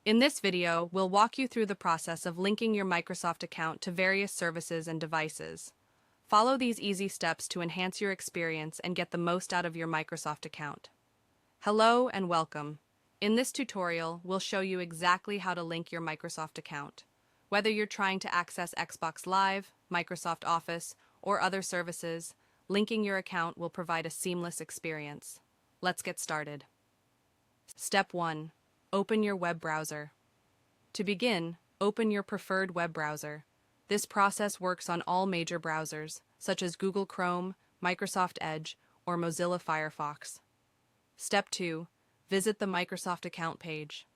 In this video, we'll walk you through the process of linking your Microsoft account to various services and devices. Follow these easy steps to enhance your experience and get the most out of your Microsoft account. Hello and welcome. In this tutorial, we'll show you exactly how to link your Microsoft account. Whether you're trying to access Xbox Live, Microsoft Office, or other services, linking your account will provide a seamless experience. Let's get started. Step 1. Open your web browser. To begin, open your preferred web browser. This process works on all major browsers, such as Google Chrome, Microsoft Edge, or Mozilla Firefox. Step 2. Visit the Microsoft account page.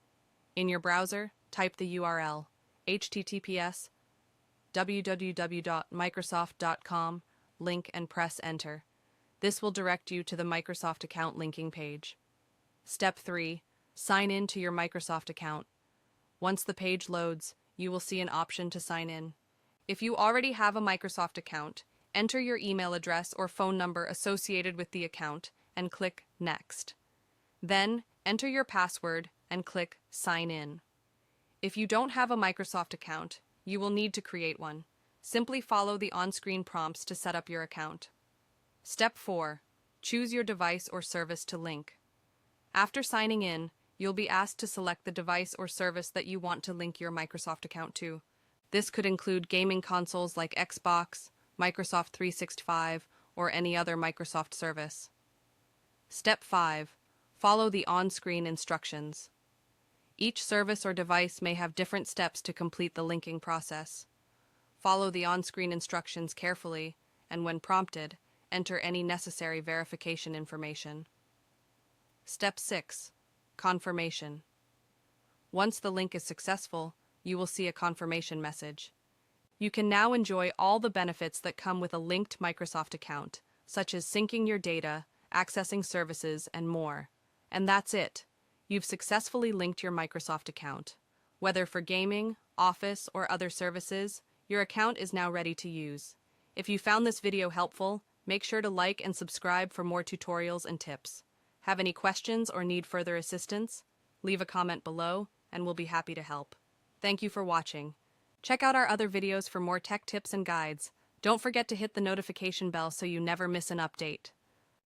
In your browser, type the URL https www.microsoft.com, link and press enter. This will direct you to the Microsoft account linking page. Step 3. Sign in to your Microsoft account. Once the page loads, you will see an option to sign in. If you already have a Microsoft account, enter your email address or phone number associated with the account and click Next. Then, enter your password and click Sign In. If you don't have a Microsoft account, you will need to create one. Simply follow the on-screen prompts to set up your account. Step 4. Choose your device or service to link. After signing in, you'll be asked to select the device or service that you want to link your Microsoft account to. This could include gaming consoles like Xbox, Microsoft 365, or any other Microsoft service. Step 5. Follow the on-screen instructions. Each service or device may have different steps to complete the linking process. Follow the on-screen instructions carefully, and when prompted, enter any necessary verification information. Step 6. Confirmation. Once the link is successful, you will see a confirmation message. You can now enjoy all the benefits that come with a linked Microsoft account, such as syncing your data, accessing services, and more. And that's it. You've successfully linked your Microsoft account. Whether for gaming, Office, or other services, your account is now ready to use. If you found this video helpful, make sure to like and subscribe for more tutorials and tips. Have any questions or need further assistance? Leave a comment below, and we'll be happy to help. Thank you for watching. Check out our other videos for more tech tips and guides. Don't forget to hit the notification bell so you never miss an update.